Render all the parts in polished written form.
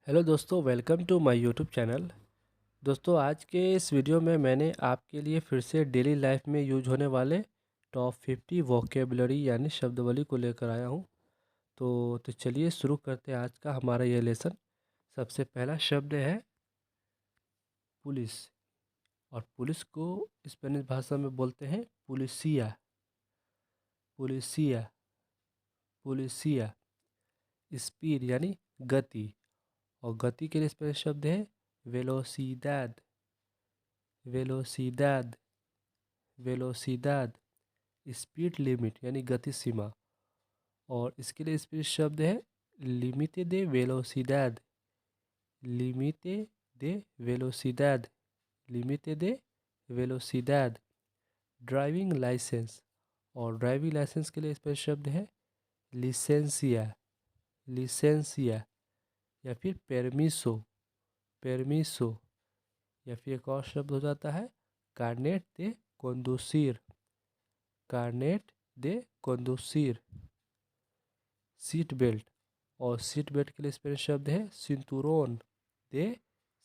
Hello दोस्तों, welcome to my YouTube channel. दोस्तों, आज के इस वीडियो में मैंने आपके लिए फिर से डेली लाइफ में यूज होने वाले टॉप 50 वोकेबलरी यानी शब्दावली को लेकर आया हूँ। तो चलिए शुरू करते हैं आज का हमारा ये लेसन। सबसे पहला शब्द है पुलिस। और पुलिस को स्पेनिश भाषा में बोलते हैं पुलिसिया। पुलिसिया पुलिसिया। स्पीड यानी गति, और गति के लिए स्पेनिश शब्द है वेलोसिदाद। वेलोसिदाद वेलोसिदाद। स्पीड लिमिट यानी गति सीमा, और इसके लिए स्पेनिश शब्द है límite de velocidad। límite de velocidad límite de velocidad। Driving licence, और ड्राइविंग लाइसेंस के लिए स्पेशल शब्द है लिसेंसिया। लिसेंसिया या फिर परमिसो। परमिसो। या फिर एक और शब्द हो जाता है कार्नेट de conducir। कार्नेट de conducir। Seat belt, और सीट बेल्ट के लिए स्पेनिश शब्द है cinturón de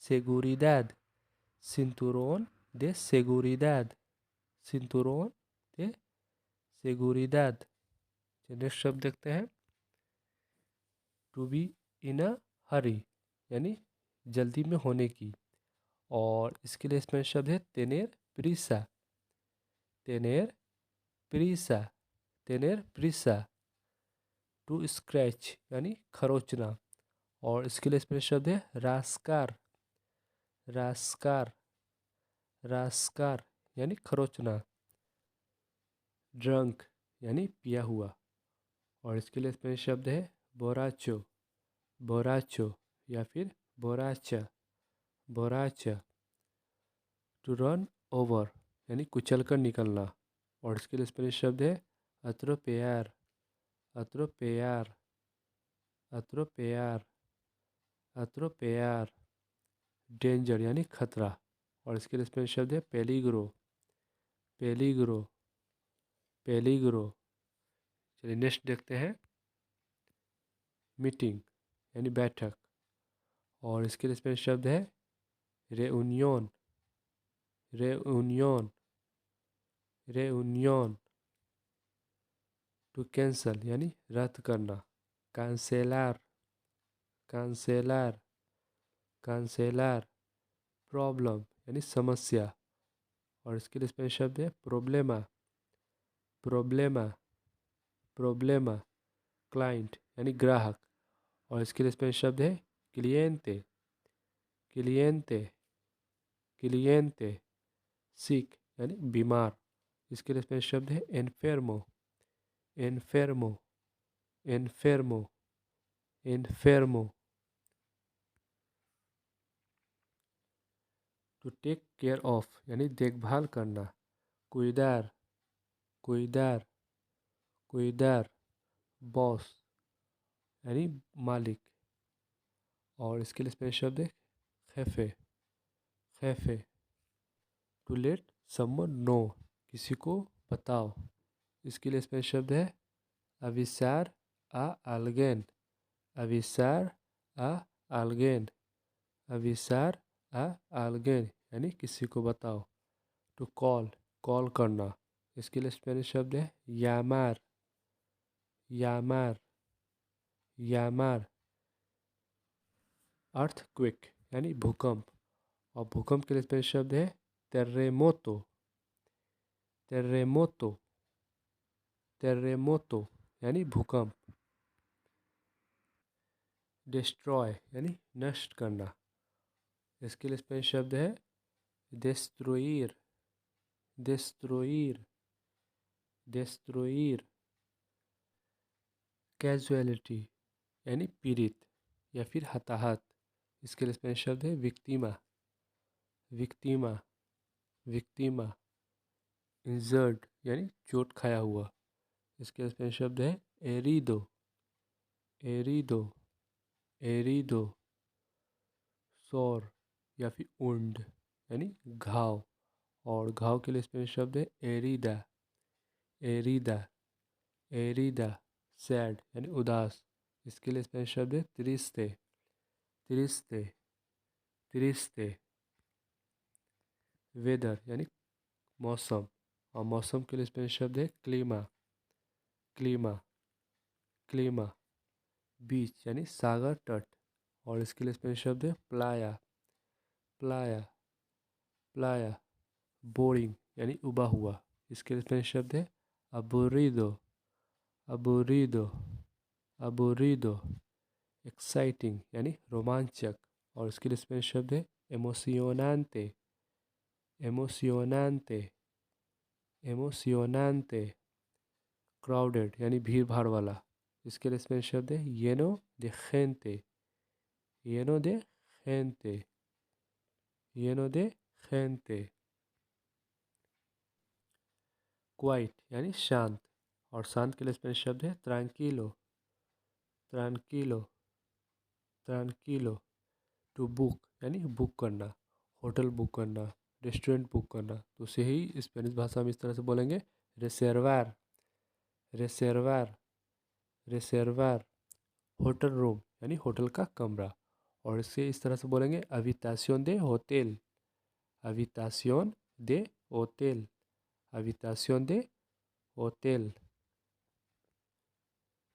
seguridad। cinturón de seguridad। cinturón de seguridad। Next शब्द देखते हैं टू बी इन अ हरी, यानी जल्दी में होने की, और इसके लिए स्पेनिश शब्द है tener prisa। tener prisa। tener prisa। To scratch यानी खरोचना, और इसके लिए स्पेशल शब्द है रास्कार। रास्कार। रास्कार यानी खरोचना। ड्रंक यानी पिया हुआ, और इसके लिए स्पेशल शब्द है बोराचो। बोराचो या फिर बोराचा। बोराचा। टू रन ओवर यानी कुचल कर निकलना, और इसके लिए स्पेशल शब्द है अत्रोपेयार। अत्रोपेयार। अत्रोपेयार। अत्रोपेयार। डेंजर यानी खतरा, और इसके लिए स्पेशल शब्द है पेलिग्रो। पेलिग्रो। पेलिग्रो। चलिए नेक्स्ट देखते हैं मीटिंग यानी बैठक, और इसके लिए स्पेशल शब्द है रेउनियन। रेउनियन। रेउनियन। टू कैंसल यानी रद्द करना। कैंसेलर। कैंसेलर। कैंसेलर। प्रॉब्लम यानी समस्या, और इसके लिए स्पेशल शब्द है प्रॉब्लेमा। प्रॉब्लेमा। प्रॉब्लेमा। क्लाइंट यानी ग्राहक, और इसके लिए स्पेशल शब्द है क्लिएंटे। क्लिएंटे। क्लिएंटे। सिक यानी बीमार, इसके लिए स्पेशल शब्द है एनफेर्मो। एनफेर्मो। एनफेर्मो। एनफेर्मो। टू टेक केयर ऑफ यानी देखभाल करना। कुइदार। कुइदार। कुइदार। बॉस यानी मालिक, और इसके लिए स्पेशल शब्द है खेफे। खेफे। टू लेट समवन नो किसी को बताओ, इसके लिए स्पेशल शब्द है avisar a alguien। avisar a alguien। avisar a alguien यानी किसी को बताओ। टू कॉल कॉल करना, इसके लिए स्पेनिश शब्द है llamar। llamar। llamar। अर्थक्वेक यानी भूकंप, और भूकंप के लिए स्पेशल शब्द है terremoto। terremoto। terremoto यानी भूकंप। डिस्ट्रॉय यानी नष्ट करना, इसके लिए स्पेशल शब्द है destruir। destruir। destruir। कैजुअलिटी यानी पीड़ित या फिर हताहत, इसके लिए स्पेशल शब्द है विक्टिमा। विक्टिमा। विक्टिमा। इंजर्ड यानी चोट खाया हुआ, इसके स्पेशल शब्द है एरिदो। एरिदो। एरिदो। सौर या फिर उंड यानी घाव, और घाव के लिए स्पेशल शब्द है एरिदा। एरिदा। एरिदा। सैड यानी उदास, इसके लिए स्पेशल शब्द है त्रिस्ते। ट्रिस्टे, ट्रिस्टे। वेदर यानी मौसम, और मौसम के लिए स्पेनिश शब्द है क्लीमा, क्लीमा, क्लीमा। बीच यानी सागर तट, और इसके लिए स्पेनिश शब्द है प्लाया, प्लाया, प्लाया। बोरिंग यानी उबा हुआ, इसके लिए स्पेनिश शब्द है अबुरिदो, अबुरिदो, अबुरिदो। एक्साइटिंग यानी रोमांचक, और इसके लिए स्पेनिश शब्द है एमोसियोनांते, एमोसियोनांते, एमोसियोनांते। क्राउडेड यानी भीड़ भाड़ वाला, इसके लिए स्पेनिश शब्द है येनो दे जेंटे, येनो दे जेंटे, येनो दे जेंटे। क्वाइट यानी शांत, और शांत के लिए स्पेनिश शब्द है ट्रांकिलो, ट्रांकिलो, ट्रांकिलो। टू बुक यानी बुक करना, होटल बुक करना, रेस्टोरेंट बुक करना, तो उसे ही स्पेनिश भाषा में इस तरह से बोलेंगे रिजर्वार, रिजर्वार, रिजर्वार। होटल रूम यानी होटल का कमरा, और इसे इस तरह से बोलेंगे habitación de hotel, habitación de hotel, habitación de hotel।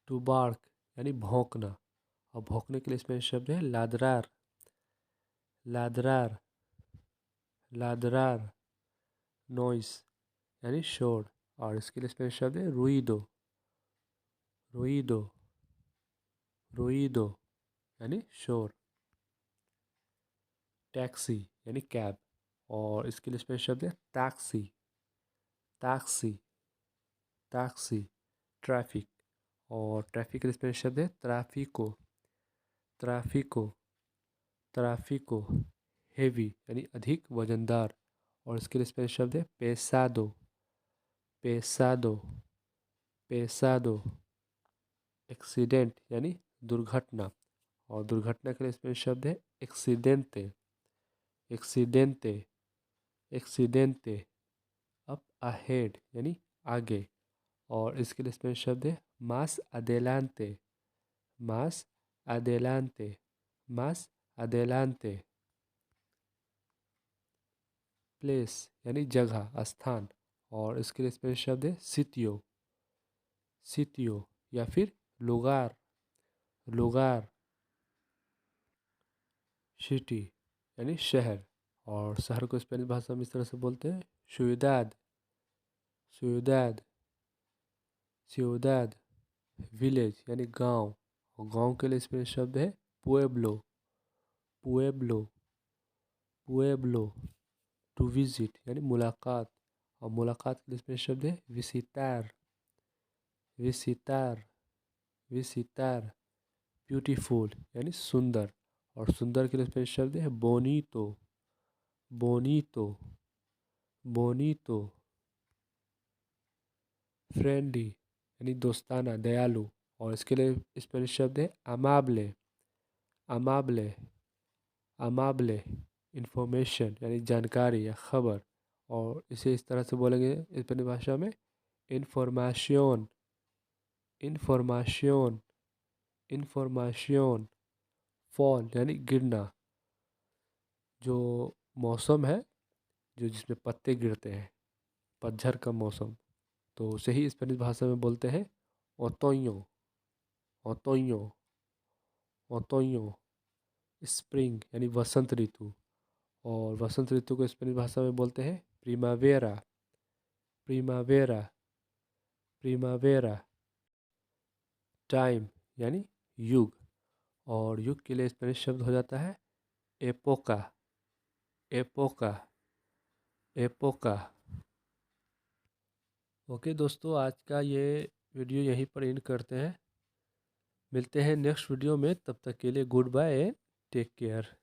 To bark यानी भौंकना, और भौंकने के लिए स्पेनिश शब्द है लादरार, लादरार, लादरार। नॉइस यानी शोर, और इसके लिए स्पेनिश शब्द है रुइदो, रुइदो, रुइदो यानी शोर। टैक्सी यानी कैब, और इसके लिए स्पेशल शब्द है टैक्सी, टैक्सी, टैक्सी। ट्रैफिक, और ट्रैफिक के लिए स्पेशल शब्द है ट्रैफिको, ट्रैफिको, ट्रैफिको। हेवी यानी अधिक वजनदार, और इसके लिए स्पेशल शब्द है पेसादो, पेसादो, पेसादो। एक्सीडेंट यानी दुर्घटना, और दुर्घटना के लिए स्पेशल शब्द है एक्सीडेंटे, एक्सीडेंटे, एक्सीडेंटे। अप अहेड यानी आगे, और इसके लिए स्पेनिश शब्द है मास अदेलांते, मास अदेलांते, मास अदेलांते। प्लेस यानी जगह, स्थान, और इसके लिए स्पेनिश शब्द है सिटियो, सिटियो, या फिर लुगार, लुगार। सिटी यानी शहर, और शहर को स्पेनिश भाषा में इस तरह से बोलते हैं ciudad, ciudad, ciudad। विलेज यानी गांव, और गांव के लिए स्पेनिश शब्द है पुएब्लो, पुएब्लो, पुएब्लो। टू विजिट यानी मुलाकात, और मुलाकात के लिए स्पेनिश शब्द है विसितार, विसितार, विसितार। ब्यूटीफुल यानी सुंदर, और सुंदर के लिए स्पेनिश शब्द है बोनीतो, बोनीतो, बोनीतो। फ्रेंडली यानी दोस्ताना, दयालु, और इसके लिए स्पेनिश शब्द है अमाबले, अमाबले, अमाबले। इंफॉर्मेशन यानी जानकारी या खबर, और इसे इस तरह से बोलेंगे स्पेनिश भाषा में इंफॉर्मेशन, इंफॉर्मेशन, इंफॉर्मेशन। फॉल यानी गिरना, जो मौसम है जो जिसमें पत्ते गिरते हैं, पतझड़ का मौसम, तो उसे ही स्पेनिश भाषा में बोलते हैं ओतोño, ओतोño, ओतोño। स्प्रिंग यानी वसंत ऋतु, और वसंत ऋतु को स्पेनिश भाषा में बोलते हैं प्रीमावेरा, प्रीमावेरा, प्रीमावेरा। टाइम यानी युग, और युग के लिए स्पेनिश शब्द हो जाता है एपोका, एपोका, एपोका। ओके दोस्तों, आज का ये वीडियो यहीं पर एंड करते हैं। मिलते हैं नेक्स्ट वीडियो में, तब तक के लिए गुड बाय, टेक केयर।